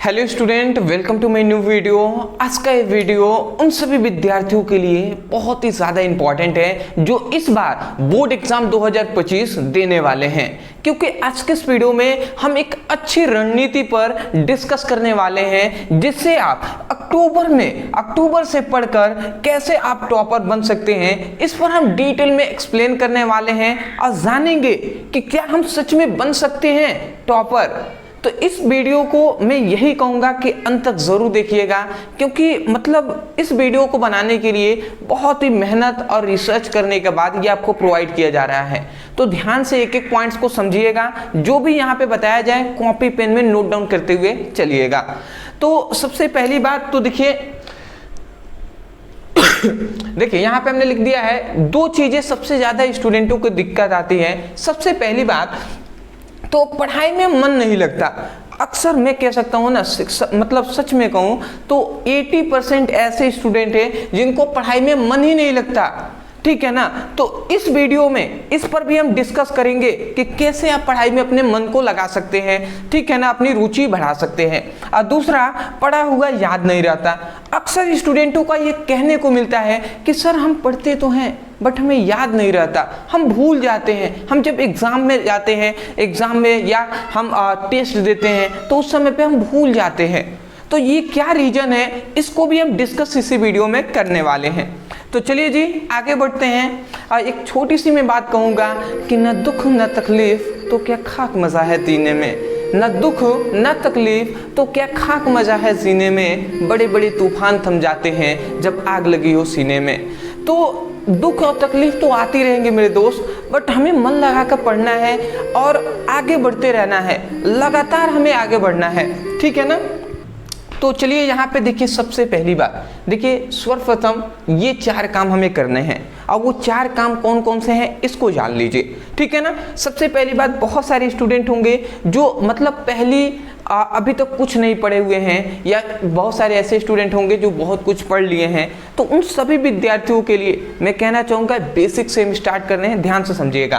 Hello student, welcome to my new video. आज का ये वीडियो उन सभी विद्यार्थियों के लिए बहुत ही ज़्यादा इम्पॉर्टेंट है जो इस बार बोर्ड एग्जाम 2025 देने वाले हैं, क्योंकि आज के इस वीडियो में हम एक अच्छी रणनीति पर डिस्कस करने वाले हैं जिससे आप अक्टूबर से पढ़कर कैसे आप टॉपर बन सकते हैं, इस पर हम डिटेल में एक्सप्लेन करने वाले हैं और जानेंगे कि क्या हम सच में बन सकते हैं टॉपर। तो इस वीडियो को मैं यही कहूँगा कि अंत तक ज़रूर देखिएगा, क्योंकि मतलब इस वीडियो को बनाने के लिए बहुत ही मेहनत और रिसर्च करने के बाद ये आपको प्रोवाइड किया जा रहा है। तो ध्यान से एक एक पॉइंट्स को समझिएगा, जो भी यहाँ पे बताया जाए कॉपी पेन में नोट डाउन करते हुए चलिएगा। तो सबसे पहली बात तो देखिए यहाँ पे हमने लिख दिया है, दो चीज़ें सबसे ज़्यादा स्टूडेंटों को दिक्कत आती है। सबसे पहली बात तो पढ़ाई में मन नहीं लगता। अक्सर मैं कह सकता हूँ ना, मतलब सच में कहूँ तो 80% ऐसे स्टूडेंट हैं जिनको पढ़ाई में मन ही नहीं लगता, ठीक है ना। तो इस वीडियो में इस पर भी हम डिस्कस करेंगे कि कैसे आप पढ़ाई में अपने मन को लगा सकते हैं, ठीक है ना, अपनी रुचि बढ़ा सकते हैं। और दूसरा, पढ़ा हुआ याद नहीं रहता। अक्सर स्टूडेंटों का ये कहने को मिलता है कि सर हम पढ़ते तो हैं बट हमें याद नहीं रहता, हम भूल जाते हैं। हम जब एग्ज़ाम में जाते हैं, एग्ज़ाम में या हम टेस्ट देते हैं तो उस समय पे हम भूल जाते हैं। तो ये क्या रीज़न है, इसको भी हम डिस्कस इसी वीडियो में करने वाले हैं। तो चलिए जी आगे बढ़ते हैं। एक छोटी सी मैं बात कहूँगा कि न दुख न तकलीफ तो क्या खाक मज़ा है जीने में, न दुख न तकलीफ तो क्या खाक मज़ा है जीने में, बड़े बड़े तूफान थम जाते हैं जब आग लगी हो सीने में। तो दुख और तकलीफ तो आती रहेंगे मेरे दोस्त, बट हमें मन लगा कर पढ़ना है और आगे बढ़ते रहना है, लगातार हमें आगे बढ़ना है, ठीक है ना। तो चलिए यहाँ पे देखिए, सबसे पहली बात देखिए, सर्वप्रथम ये 4 काम हमें करने हैं। अब वो 4 काम कौन कौन से हैं इसको जान लीजिए, ठीक है ना। सबसे पहली बात, बहुत सारे स्टूडेंट होंगे जो मतलब अभी तक कुछ नहीं पढ़े हुए हैं, या बहुत सारे ऐसे स्टूडेंट होंगे जो बहुत कुछ पढ़ लिए हैं। तो उन सभी विद्यार्थियों के लिए मैं कहना चाहूँगा बेसिक से हम स्टार्ट कर रहे हैं, ध्यान से समझिएगा।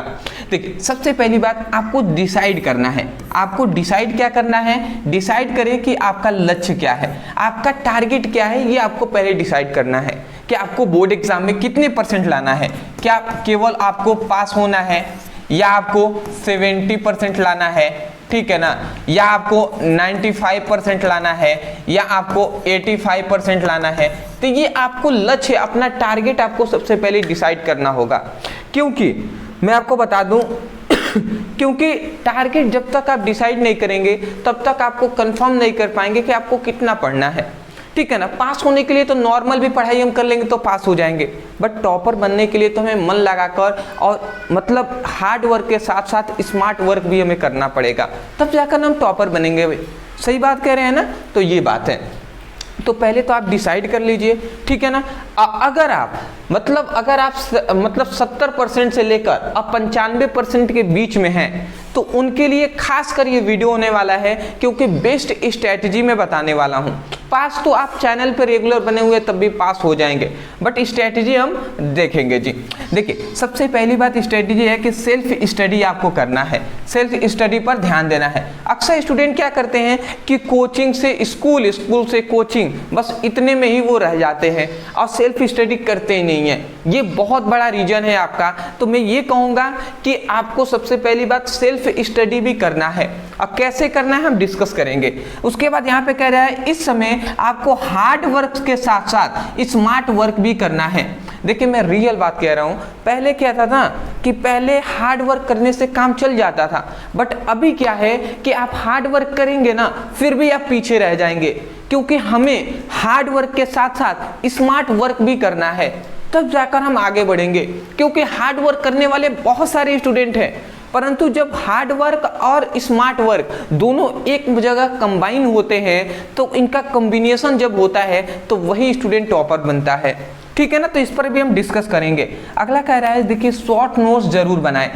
देखिए सबसे पहली बात, आपको डिसाइड करना है। आपको डिसाइड क्या करना है, डिसाइड करें कि आपका लक्ष्य क्या है, आपका टारगेट क्या है, ये आपको पहले डिसाइड करना है कि आपको बोर्ड एग्जाम में कितने % लाना है। क्या केवल आपको पास होना है, या आपको 70% लाना है, ठीक है ना, या आपको 95% लाना है, या आपको 85% लाना है। तो ये आपको लक्ष्य, अपना टारगेट आपको सबसे पहले डिसाइड करना होगा। क्योंकि मैं आपको बता दूं क्योंकि टारगेट जब तक आप डिसाइड नहीं करेंगे तब तक आपको कंफर्म नहीं कर पाएंगे कि आपको कितना पढ़ना है, ठीक है ना। पास होने के लिए तो नॉर्मल भी पढ़ाई हम कर लेंगे तो पास हो जाएंगे, बट टॉपर बनने के लिए तो हमें मन लगाकर और मतलब हार्ड वर्क के साथ साथ स्मार्ट वर्क भी हमें करना पड़ेगा, तब जाकर हम टॉपर बनेंगे भाई। सही बात कह रहे हैं ना। तो ये बात है, तो पहले तो आप डिसाइड कर लीजिए, ठीक है ना। अगर आप 70% से लेकर अब 95% के बीच में हैं तो उनके लिए खास कर ये वीडियो होने वाला है, क्योंकि बेस्ट स्ट्रैटेजी मैं बताने वाला हूँ। पास तो आप चैनल पर रेगुलर बने हुए तब भी पास हो जाएंगे, बट स्ट्रैटेजी हम देखेंगे जी। देखिए सबसे पहली बात स्ट्रैटेजी है कि सेल्फ स्टडी आपको करना है, सेल्फ स्टडी पर ध्यान देना है। अक्सर स्टूडेंट क्या करते हैं कि कोचिंग से स्कूल, स्कूल से कोचिंग, बस इतने में ही वो रह जाते हैं और सेल्फ स्टडी करते ही नहीं है। ये बहुत बड़ा रीजन है आपका। तो मैं ये कहूँगा कि आपको सबसे पहली बात सेल्फ स्टडी भी करना है। अब कैसे करना है हम डिस्कस करेंगे। उसके बाद यहाँ पे कह रहा है इस समय आपको हार्ड वर्क के साथ साथ स्मार्ट वर्क भी करना है। देखिए मैं रियल बात कह रहा हूँ, पहले क्या था ना कि पहले हार्ड वर्क करने से काम चल जाता था, बट अभी क्या है कि आप हार्ड वर्क करेंगे ना फिर भी आप पीछे रह जाएंगे, क्योंकि हमें हार्ड वर्क के साथ साथ स्मार्ट वर्क भी करना है, तब जाकर हम आगे बढ़ेंगे। क्योंकि हार्ड वर्क करने वाले बहुत सारे स्टूडेंट हैं, परंतु जब हार्ड वर्क और स्मार्ट वर्क दोनों एक जगह कंबाइन होते हैं तो इनका कॉम्बिनेशन जब होता है तो वही स्टूडेंट टॉपर बनता है, ठीक है ना। तो इस पर भी हम डिस्कस करेंगे। अगला कह रहा है देखिए, शॉर्ट नोट्स जरूर बनाएं।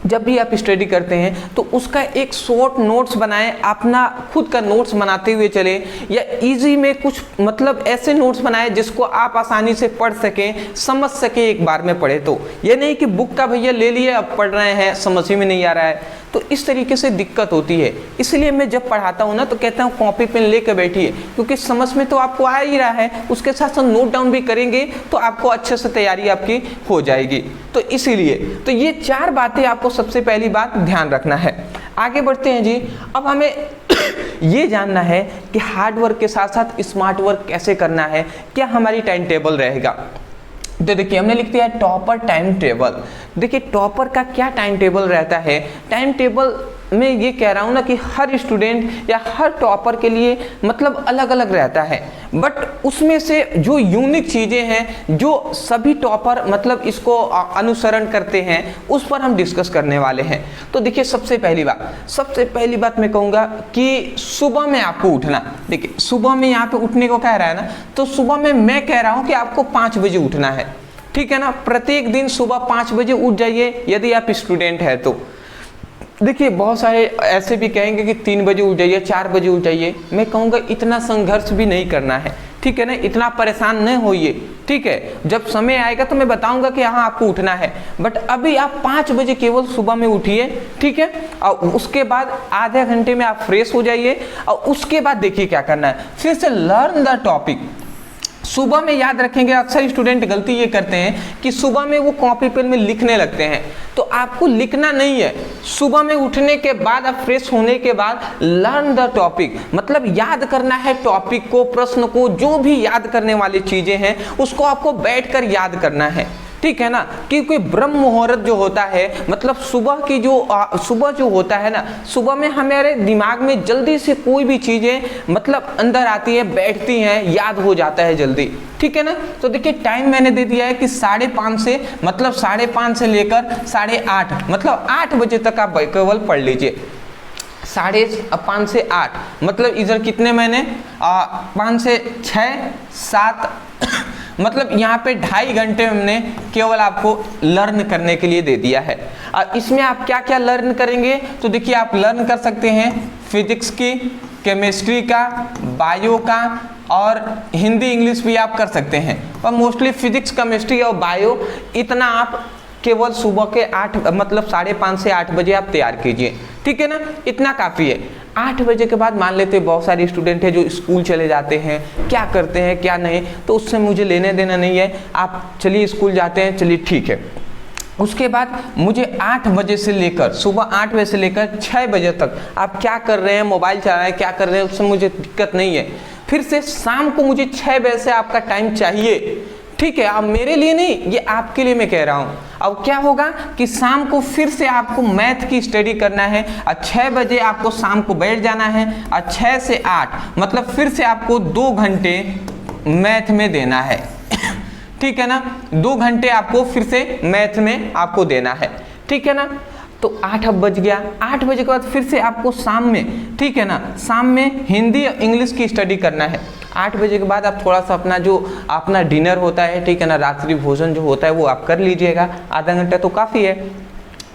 जब भी आप स्टडी करते हैं तो उसका एक शॉर्ट नोट्स बनाएं, अपना खुद का नोट्स बनाते हुए चले, या इजी में कुछ मतलब ऐसे नोट्स बनाएं जिसको आप आसानी से पढ़ सकें, समझ सकें एक बार में पढ़े। तो ये नहीं कि बुक का भैया ले लिए अब पढ़ रहे हैं समझ ही में नहीं आ रहा है, तो इस तरीके से दिक्कत होती है। इसलिए मैं जब पढ़ाता हूँ ना तो कहता हूँ कॉपी पेन लेकर बैठिए, क्योंकि समझ में तो आपको आ ही रहा है, उसके साथ साथ नोट डाउन भी करेंगे तो आपको अच्छे से तैयारी आपकी हो जाएगी। तो इसीलिए तो ये 4 बातें आपको सबसे पहली बात ध्यान रखना है। आगे बढ़ते हैं जी। अब हमें ये जानना है कि हार्ड वर्क के साथ साथ स्मार्ट वर्क कैसे करना है, क्या हमारी टाइम टेबल रहेगा। तो देखिए हमने लिख दिया है टॉपर टाइम टेबल। देखिए टॉपर का क्या टाइम टेबल रहता है। टाइम टेबल मैं ये कह रहा हूँ ना कि हर स्टूडेंट या हर टॉपर के लिए मतलब अलग अलग रहता है, बट उसमें से जो यूनिक चीज़ें हैं जो सभी टॉपर मतलब इसको अनुसरण करते हैं उस पर हम डिस्कस करने वाले हैं। तो देखिए सबसे पहली बात मैं कहूँगा कि सुबह में आपको उठना। देखिए सुबह में यहाँ पे उठने को कह रहा है ना, तो सुबह में मैं कह रहा हूँ कि आपको 5 बजे उठना है, ठीक है ना। प्रत्येक दिन सुबह 5 बजे उठ जाइए यदि आप स्टूडेंट है तो। देखिए बहुत सारे ऐसे भी कहेंगे कि 3 बजे उठ जाइए, 4 बजे उठ जाइए। मैं कहूँगा इतना संघर्ष भी नहीं करना है, ठीक है ना, इतना परेशान नहीं होइए, ठीक है। जब समय आएगा तो मैं बताऊंगा कि हाँ आपको उठना है, बट अभी आप 5 बजे केवल सुबह में उठिए, ठीक है। और उसके बाद आधे घंटे में आप फ्रेश हो जाइए और उसके बाद देखिए क्या करना है, फिर से लर्न द टॉपिक। सुबह में याद रखेंगे, अक्सर स्टूडेंट गलती ये करते हैं कि सुबह में वो कॉपी पेन में लिखने लगते हैं, तो आपको लिखना नहीं है। सुबह में उठने के बाद आप फ्रेश होने के बाद लर्न द टॉपिक, मतलब याद करना है टॉपिक को, प्रश्न को, जो भी याद करने वाली चीजें हैं उसको आपको बैठकर याद करना है, ठीक है ना। क्योंकि ब्रह्म मुहूर्त जो होता है मतलब सुबह जो होता है ना, सुबह में हमारे दिमाग में जल्दी से कोई भी चीजें मतलब अंदर आती है, बैठती हैं, याद हो जाता है जल्दी, ठीक है ना। तो देखिए टाइम मैंने दे दिया है कि 5:30 से मतलब 5:30 से लेकर 8:30 मतलब 8 बजे तक आप केवल पढ़ लीजिए। 5:30 से 8 मतलब इधर कितने मैंने 5 से 6 7 मतलब यहाँ पे 2.5 घंटे हमने केवल आपको लर्न करने के लिए दे दिया है। और इसमें आप क्या क्या लर्न करेंगे, तो देखिए आप लर्न कर सकते हैं फिजिक्स की, केमिस्ट्री का, बायो का और हिंदी इंग्लिश भी आप कर सकते हैं। पर मोस्टली फिजिक्स, केमिस्ट्री और बायो इतना आप केवल सुबह के 8 मतलब 5:30 से 8 बजे आप तैयार कीजिए, ठीक है ना, इतना काफ़ी है। 8 बजे के बाद मान लेते हैं बहुत सारे स्टूडेंट हैं जो स्कूल चले जाते हैं, क्या करते हैं क्या नहीं, तो उससे मुझे लेने देना नहीं है। आप चलिए स्कूल जाते हैं, चलिए ठीक है। उसके बाद मुझे 8 बजे से लेकर सुबह 8 बजे से लेकर 6 बजे तक आप क्या कर रहे हैं, मोबाइल चला रहे हैं, क्या कर रहे हैं, उससे मुझे दिक्कत नहीं है। फिर से शाम को मुझे 6 बजे से आपका टाइम चाहिए, ठीक है। अब मेरे लिए नहीं, ये आपके लिए मैं कह रहा हूँ। अब क्या होगा कि शाम को फिर से आपको मैथ की स्टडी करना है और 6 बजे आपको शाम को बैठ जाना है और 6 से 8 मतलब फिर से आपको 2 घंटे मैथ में देना है, ठीक है ना। 2 घंटे आपको फिर से मैथ में आपको देना है, ठीक है ना। तो 8 अब बज गया। 8 बजे के बाद फिर से आपको शाम में, ठीक है ना, शाम में हिंदी और इंग्लिश की स्टडी करना है। 8 बजे के बाद आप थोड़ा सा अपना डिनर होता है, ठीक है ना, रात्रि भोजन जो होता है वो आप कर लीजिएगा, आधा घंटा तो काफ़ी है।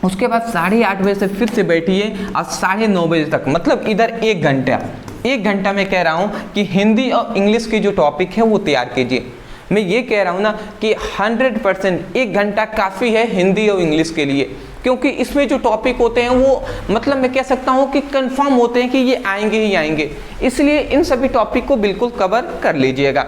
उसके बाद 8:30 बजे से फिर से बैठिए और 9:30 बजे तक मतलब इधर 1 घंटा मैं कह रहा हूँ कि हिंदी और इंग्लिश की जो टॉपिक है वो तैयार कीजिए। मैं ये कह रहा हूँ ना कि 100% 1 घंटा काफ़ी है हिंदी और इंग्लिश के लिए, क्योंकि इसमें जो टॉपिक होते हैं वो मतलब मैं कह सकता हूँ कि कंफर्म होते हैं कि ये आएंगे ही आएंगे, इसलिए इन सभी टॉपिक को बिल्कुल कवर कर लीजिएगा।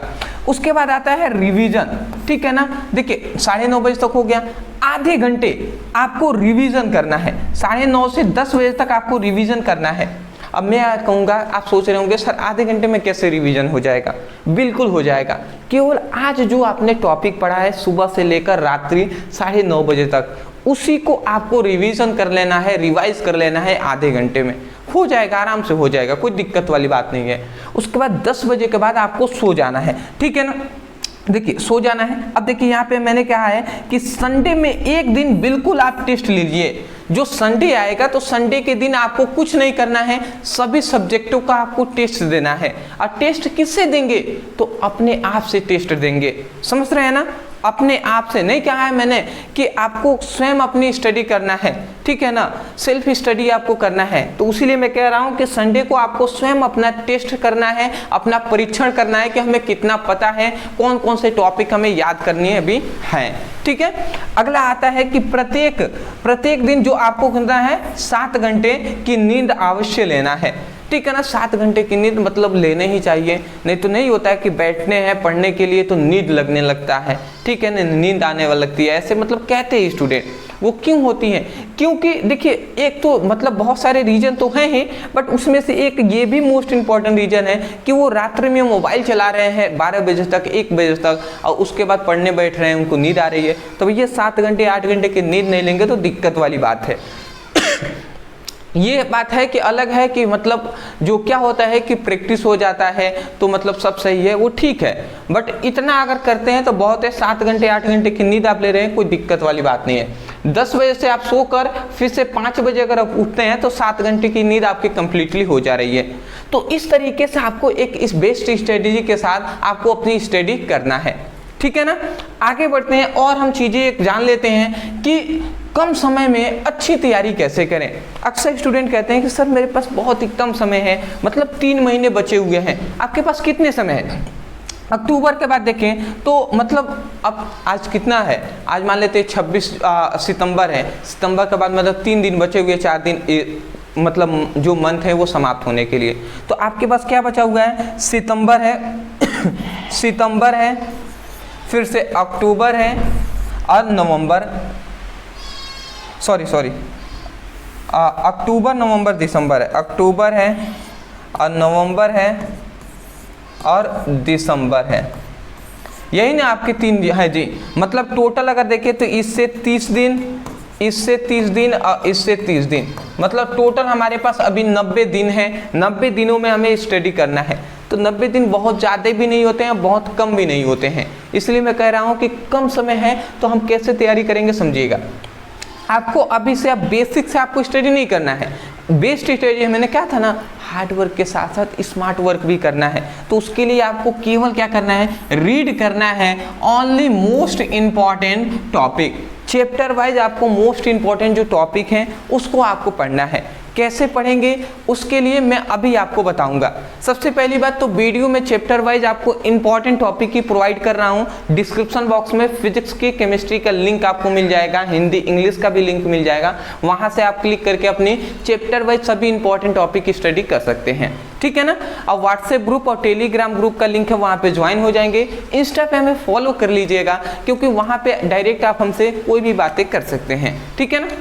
उसके बाद आता है रिवीजन, ठीक है ना। देखिए 9:30 बजे तक हो गया, आधे घंटे आपको रिवीजन करना है। 9:30 से 10 बजे तक आपको रिवीजन करना है। अब मैं कहूँगा, आप सोच रहे होंगे सर आधे घंटे में कैसे रिवीजन हो जाएगा, बिल्कुल हो जाएगा। केवल आज जो आपने टॉपिक पढ़ा है सुबह से लेकर रात्रि 9:30 बजे तक, उसी को आपको रिवीजन कर लेना है, रिवाइज कर लेना है, आधे घंटे में हो जाएगा, आराम से हो जाएगा, कोई दिक्कत वाली बात नहीं है। उसके बाद 10 बजे के बाद आपको सो जाना है, ठीक है ना। देखिए सो जाना है। अब देखिए यहाँ पे मैंने कहा है कि संडे में एक दिन बिल्कुल आप टेस्ट लीजिए। जो संडे आएगा तो संडे के दिन आपको कुछ नहीं करना है, सभी सब्जेक्टों का आपको टेस्ट देना है। और टेस्ट किससे देंगे, तो अपने आप से टेस्ट देंगे, समझ रहे हैं ना। अपने आप से नहीं कहा है मैंने कि आपको स्वयं अपनी स्टडी करना है, ठीक है ना, सेल्फ स्टडी आपको करना है। तो उसीलिए मैं कह रहा हूं कि संडे को आपको स्वयं अपना टेस्ट करना है, अपना परीक्षण करना है कि हमें कितना पता है, कौन कौन से टॉपिक हमें याद करनी अभी है, ठीक है। अगला आता है कि प्रत्येक दिन जो आपको करना है 7 घंटे की नींद अवश्य लेना है, ठीक है ना। 7 घंटे की नींद मतलब लेने ही चाहिए, नहीं तो नहीं होता है कि बैठने हैं पढ़ने के लिए तो नींद लगने लगता है, ठीक है ना, नींद आने वाली लगती है, ऐसे मतलब कहते हैं स्टूडेंट। वो क्यों होती है? क्योंकि देखिए एक तो मतलब बहुत सारे रीजन तो हैं ही, बट उसमें से एक ये भी मोस्ट इंपॉर्टेंट रीजन है कि वो रात्रि में मोबाइल चला रहे हैं 12 बजे तक 1 बजे तक, और उसके बाद पढ़ने बैठ रहे हैं, उनको नींद आ रही है। तो भैया 7 घंटे 8 घंटे की नींद नहीं लेंगे तो दिक्कत वाली बात है। ये बात है कि अलग है कि मतलब जो क्या होता है कि प्रैक्टिस हो जाता है तो मतलब सब सही है, वो ठीक है, बट इतना अगर करते हैं तो बहुत है। 7 घंटे 8 घंटे की नींद आप ले रहे हैं, कोई दिक्कत वाली बात नहीं है। 10 बजे से आप सोकर फिर से 5 बजे अगर आप उठते हैं तो 7 घंटे की नींद आपकी कंप्लीटली हो जा रही है। तो इस तरीके से आपको एक इस बेस्ट स्ट्रेटेजी के साथ आपको अपनी स्टडी करना है, ठीक है ना। आगे बढ़ते हैं और हम चीजें जान लेते हैं कि कम समय में अच्छी तैयारी कैसे करें। अक्सर स्टूडेंट कहते हैं कि सर मेरे पास बहुत ही कम समय है, मतलब 3 महीने बचे हुए हैं। आपके पास कितने समय है? अक्टूबर के बाद देखें तो मतलब अब आज कितना है, आज मान लेते हैं 26 सितंबर है, सितंबर के बाद मतलब 3 दिन बचे हुए, 4 दिन मतलब जो मंथ है वो समाप्त होने के लिए। तो आपके पास क्या बचा हुआ है? सितंबर है सितंबर है, फिर से अक्टूबर है और नवंबर, सॉरी अक्टूबर नवंबर दिसंबर है, अक्टूबर है और नवंबर है और दिसंबर है, यही ना आपके 3 है जी। मतलब टोटल अगर देखें तो इससे 30 दिन, इससे 30 दिन और इससे 30 दिन, मतलब टोटल हमारे पास अभी 90 दिन है। 90 दिनों में हमें स्टडी करना है। तो 90 दिन बहुत ज़्यादा भी नहीं होते हैं, बहुत कम भी नहीं होते हैं, इसलिए मैं कह रहा हूँ कि कम समय है तो हम कैसे तैयारी करेंगे समझिएगा। आपको अभी से आप बेसिक से आपको स्टडी नहीं करना है। बेस्ट स्ट्रेटेजी मैंने क्या था ना, हार्ड वर्क के साथ साथ स्मार्ट वर्क भी करना है। तो उसके लिए आपको केवल क्या करना है, रीड करना है only most important topic, chapter wise आपको मोस्ट इंपॉर्टेंट जो टॉपिक हैं उसको आपको पढ़ना है। कैसे पढ़ेंगे उसके लिए मैं अभी आपको बताऊंगा। सबसे पहली बात तो वीडियो में चैप्टर वाइज आपको इंपॉर्टेंट टॉपिक ही प्रोवाइड कर रहा हूं। डिस्क्रिप्शन बॉक्स में फिजिक्स की केमिस्ट्री का लिंक आपको मिल जाएगा, हिंदी इंग्लिश का भी लिंक मिल जाएगा, वहां से आप क्लिक करके अपनी चैप्टर वाइज सभी इंपॉर्टेंट टॉपिक की स्टडी कर सकते हैं, ठीक है ना। और व्हाट्सएप ग्रुप और टेलीग्राम ग्रुप का लिंक है, वहां पे ज्वाइन हो जाएंगे। इंस्टा पे हमें फॉलो कर लीजिएगा क्योंकि वहां पे डायरेक्ट आप हमसे कोई भी बातें कर सकते हैं, ठीक है ना।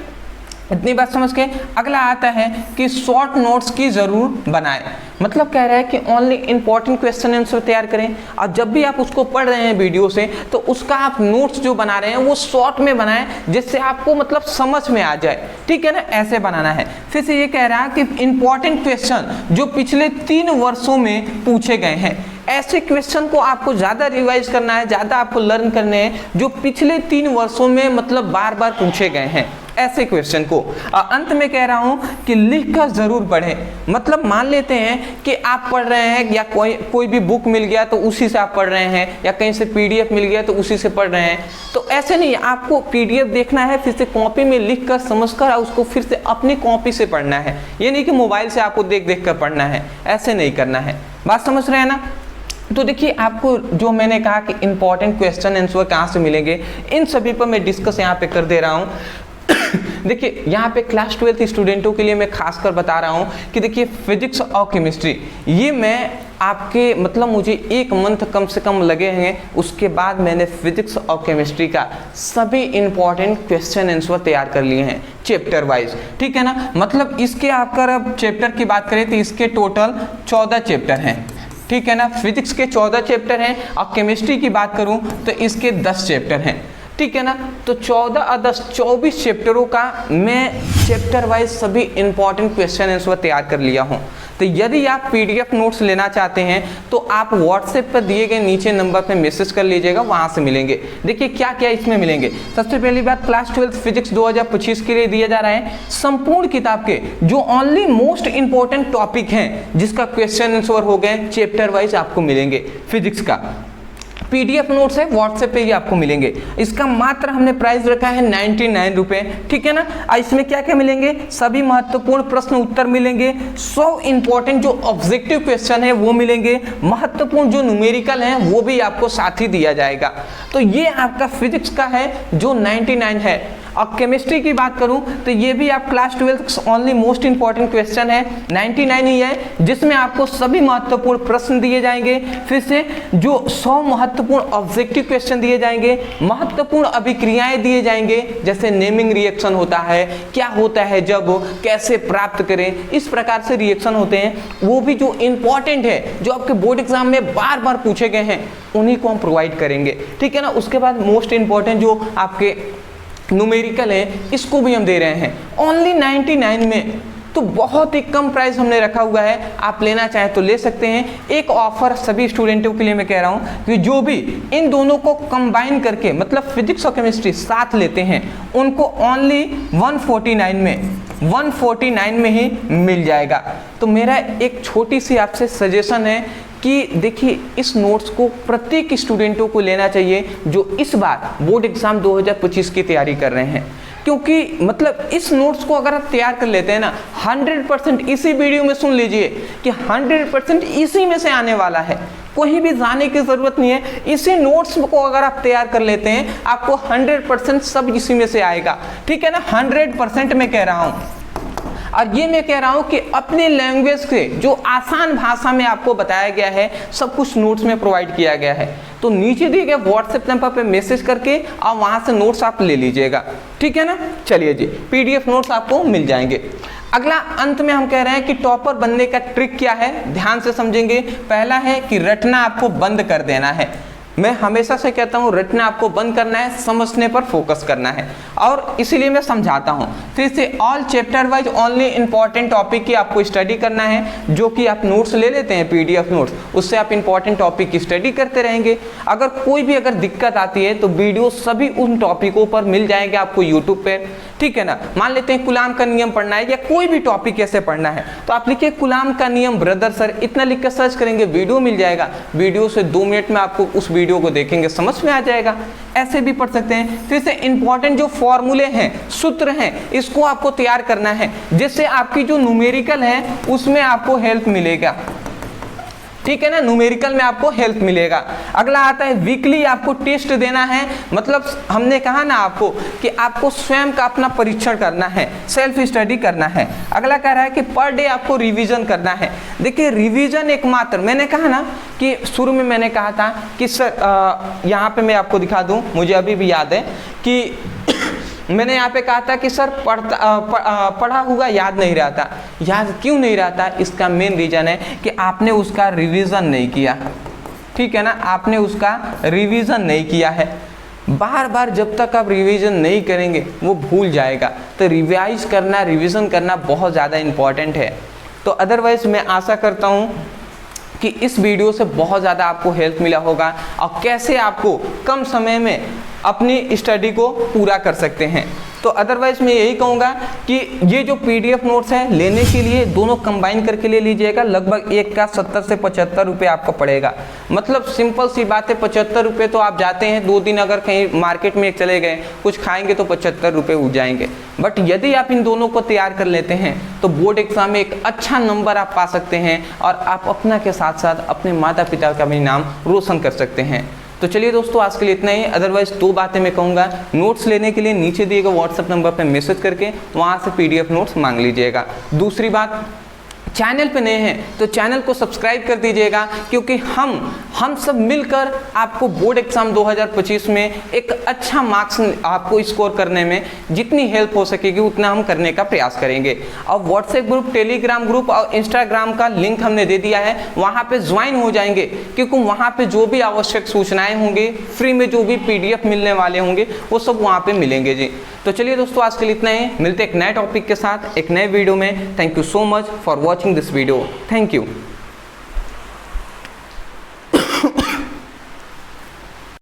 इतनी बात समझ के अगला आता है कि शॉर्ट नोट्स की जरूर बनाएं। मतलब कह रहा है कि ओनली इंपॉर्टेंट क्वेश्चन आंसर तैयार करें, और जब भी आप उसको पढ़ रहे हैं वीडियो से तो उसका आप नोट्स जो बना रहे हैं वो शॉर्ट में बनाएं, जिससे आपको मतलब समझ में आ जाए, ठीक है ना। ऐसे बनाना है। फिर से ये कह रहा है कि इंपॉर्टेंट क्वेश्चन जो पिछले 3 वर्षों में पूछे गए हैं, ऐसे क्वेश्चन को आपको ज़्यादा रिवाइज करना है, ज़्यादा आपको लर्न करने हैं जो पिछले 3 वर्षों में मतलब बार बार पूछे गए हैं, ऐसे क्वेश्चन को। अंत में कह रहा हूं कि लिखकर जरूर पढ़ें। मतलब मान लेते हैं कि आप पढ़ रहे हैं या कोई भी बुक मिल गया तो उसी से आप पढ़ रहे हैं, या कहीं से पीडीएफ मिल गया तो उसी से पढ़ रहे हैं, तो ऐसे नहीं, आपको पीडीएफ देखना है, फिर से कॉपी में लिख कर समझ कर उसको फिर से अपनी कॉपी से पढ़ना है। ये नहीं कि मोबाइल से आपको देख देख कर पढ़ना है, ऐसे नहीं करना है। बात समझ रहे हैं ना। तो देखिए आपको जो मैंने कहा कि इंपॉर्टेंट क्वेश्चन आंसर कहाँ से मिलेंगे, इन सभी पर मैं डिस्कस यहाँ पे कर दे रहा हूँ। देखिए यहाँ पे क्लास 12 स्टूडेंटों के लिए मैं खासकर बता रहा हूँ कि देखिए फिजिक्स और केमिस्ट्री, ये मैं आपके मतलब मुझे 1 मंथ कम से कम लगे हैं, उसके बाद मैंने फिजिक्स और केमिस्ट्री का सभी इंपॉर्टेंट क्वेश्चन आंसर तैयार कर लिए हैं चैप्टर वाइज, ठीक है ना। मतलब इसके आपका अब चैप्टर की बात करें तो इसके टोटल 14 चैप्टर हैं, ठीक है ना। फिजिक्स के 14 चैप्टर हैं और केमिस्ट्री की बात करूं तो इसके 10 चैप्टर हैं, ठीक है ना। तो 14 और 10 24 चैप्टरों का मैं चैप्टर वाइज सभी इंपॉर्टेंट क्वेश्चन आंसर तैयार कर लिया हूं। तो यदि आप पीडीएफ नोट्स लेना चाहते हैं तो आप व्हाट्सएप पर दिए गए नीचे नंबर पर मैसेज कर लीजिएगा, वहां से मिलेंगे। देखिए क्या क्या इसमें मिलेंगे। सबसे पहली बात, क्लास 12 फिजिक्स 2025 के लिए दिया जा रहा है संपूर्ण किताब के जो ओनली मोस्ट इंपॉर्टेंट टॉपिक हैं, जिसका क्वेश्चन आंसर हो गए चैप्टर वाइज आपको मिलेंगे फिजिक्स का। PDF नोट्स है व्हाट्सएप पे ही आपको मिलेंगे। इसका मात्र हमने प्राइस रखा है 99 रुपए, ठीक है ना। इसमें क्या क्या मिलेंगे, सभी महत्वपूर्ण प्रश्न उत्तर मिलेंगे, 100 इंपॉर्टेंट जो ऑब्जेक्टिव क्वेश्चन है वो मिलेंगे, महत्वपूर्ण जो न्यूमेरिकल है वो भी आपको साथ ही दिया जाएगा। तो ये आपका फिजिक्स का है जो 99 है। अब केमिस्ट्री की बात करूं तो ये भी आप class 12 only most important question है, 99 ही है, जिसमें आपको सभी महत्वपूर्ण प्रश्न दिए जाएंगे। फिर से जो 100 महत्वपूर्ण ऑब्जेक्टिव क्वेश्चन दिए जाएंगे, महत्वपूर्ण अभिक्रियाएं दिए जाएंगे, जैसे नेमिंग रिएक्शन होता है, क्या होता है जब, कैसे प्राप्त करें, इस प्रकार से रिएक्शन होते हैं, वो भी जो इंपॉर्टेंट है, जो आपके बोर्ड एग्जाम में बार बार पूछे गए हैं, उन्हीं को हम प्रोवाइड करेंगे, ठीक है ना। उसके बाद मोस्ट इंपॉर्टेंट जो आपके न्यूमेरिकल है, इसको भी हम दे रहे हैं ओनली 99 में। तो बहुत ही कम प्राइस हमने रखा हुआ है, आप लेना चाहें तो ले सकते हैं। एक ऑफर सभी स्टूडेंटों के लिए मैं कह रहा हूं कि जो भी इन दोनों को कंबाइन करके, मतलब फिजिक्स और केमिस्ट्री साथ लेते हैं, उनको ओनली 149 में ही मिल जाएगा। तो मेरा एक छोटी सी आपसे सजेशन है कि देखिए इस नोट्स को प्रत्येक स्टूडेंटों को लेना चाहिए जो इस बार बोर्ड एग्जाम 2025 की तैयारी कर रहे हैं, क्योंकि मतलब इस नोट्स को अगर आप तैयार कर लेते हैं ना, 100% इसी वीडियो में सुन लीजिए कि 100% इसी में से आने वाला है, कहीं भी जाने की जरूरत नहीं है। इसी नोट्स को अगर आप तैयार कर लेते हैं, आपको 100% सब इसी में से आएगा, ठीक है ना। 100% मैं कह रहा हूं, और ये मैं कह रहा हूं कि अपने लैंग्वेज से जो आसान भाषा में आपको बताया गया है, सब कुछ नोट्स में प्रोवाइड किया गया है। तो नीचे दिए गए व्हाट्सएप नंबर पे मैसेज करके और वहां से नोट्स आप ले लीजिएगा, ठीक है ना। चलिए जी, PDF नोट्स आपको मिल जाएंगे। अगला अंत में हम कह रहे हैं कि टॉपर बनने का ट्रिक क्या है, ध्यान से समझेंगे। पहला है कि रटना आपको बंद कर देना है। मैं हमेशा से कहता हूँ रटना आपको बंद करना है, समझने पर फोकस करना है, और इसीलिए मैं समझाता हूँ। फिर से all chapter wise only important topic की आपको स्टडी करना है, जो कि आप नोट्स ले लेते हैं PDF नोट्स, उससे आप इंपॉर्टेंट टॉपिक की स्टडी करते रहेंगे। अगर कोई भी दिक्कत आती है तो वीडियो सभी उन टॉपिकों पर मिल जाएंगे आपको यूट्यूब पे, ठीक है ना। मान लेते हैं कूलाम का नियम पढ़ना है या कोई भी टॉपिक कैसे पढ़ना है, तो आप लिखिए कूलाम का नियम ब्रदर सर, इतना लिख कर सर्च करेंगे, वीडियो मिल जाएगा। वीडियो से 2 मिनट में आपको उस वीडियो को देखेंगे, समझ में आ जाएगा। ऐसे भी पढ़ सकते हैं। फिर से इंपॉर्टेंट जो फॉर्मूले हैं, सूत्र हैं, इसको आपको तैयार करना है, जिससे आपकी जो न्यूमेरिकल है उसमें आपको हेल्प मिलेगा, ठीक है ना। न्यूमेरिकल में आपको हेल्प मिलेगा। अगला आता है वीकली आपको टेस्ट देना है, मतलब हमने कहा ना आपको कि आपको स्वयं का अपना परीक्षण करना है, सेल्फ स्टडी करना है। अगला कह रहा है कि पर डे आपको रिवीजन करना है। देखिए रिवीजन एकमात्र, मैंने कहा ना कि शुरू में मैंने कहा था कि सर यहाँ पे मैं आपको दिखा दूँ, मुझे अभी भी याद है कि मैंने यहाँ पे कहा था कि सर पढ़ा हुआ याद नहीं रहता। याद क्यों नहीं रहता, इसका मेन रीजन है कि आपने उसका रिवीजन नहीं किया, ठीक है ना। आपने उसका रिवीजन नहीं किया है। बार बार जब तक आप रिवीजन नहीं करेंगे वो भूल जाएगा। तो रिवाइज करना, रिवीजन करना बहुत ज़्यादा इम्पॉर्टेंट है। तो अदरवाइज मैं आशा करता हूँ कि इस वीडियो से बहुत ज़्यादा आपको हेल्प मिला होगा, और कैसे आपको कम समय में अपनी स्टडी को पूरा कर सकते हैं। तो अदरवाइज मैं यही कहूँगा कि ये जो PDF नोट्स हैं लेने के लिए दोनों कंबाइन करके ले लीजिएगा। लगभग एक का 70 से 75 रुपये आपको पड़ेगा। मतलब सिंपल सी बात है, 75 रुपये तो आप जाते हैं 2 दिन अगर कहीं मार्केट में चले गए कुछ खाएंगे तो 75 रुपये उठ जाएंगे। बट यदि आप इन दोनों को तैयार कर लेते हैं तो बोर्ड एग्जाम में एक अच्छा नंबर आप पा सकते हैं, और आप अपना के साथ साथ अपने माता पिता का भी नाम रोशन कर सकते हैं। तो चलिए दोस्तों, आज के लिए इतना ही। अदरवाइज 2 बातें मैं कहूँगा, नोट्स लेने के लिए नीचे दिए गए व्हाट्सएप नंबर पर मैसेज करके वहाँ से PDF नोट्स मांग लीजिएगा। दूसरी बात, चैनल पे नए हैं तो चैनल को सब्सक्राइब कर दीजिएगा, क्योंकि हम सब मिलकर आपको बोर्ड एग्जाम 2025 में एक अच्छा मार्क्स आपको स्कोर करने में जितनी हेल्प हो सकेगी उतना हम करने का प्रयास करेंगे। और व्हाट्सएप ग्रुप, टेलीग्राम ग्रुप और इंस्टाग्राम का लिंक हमने दे दिया है, वहाँ पे ज्वाइन हो जाएंगे, क्योंकि वहाँ पे जो भी आवश्यक सूचनाएं होंगी, फ्री में जो भी PDF मिलने वाले होंगे वो सब वहाँ पे मिलेंगे जी। तो चलिए दोस्तों, आज के लिए इतना ही। मिलते एक नए टॉपिक के साथ एक नए वीडियो में। Thank you so much for watching this video. Thank you.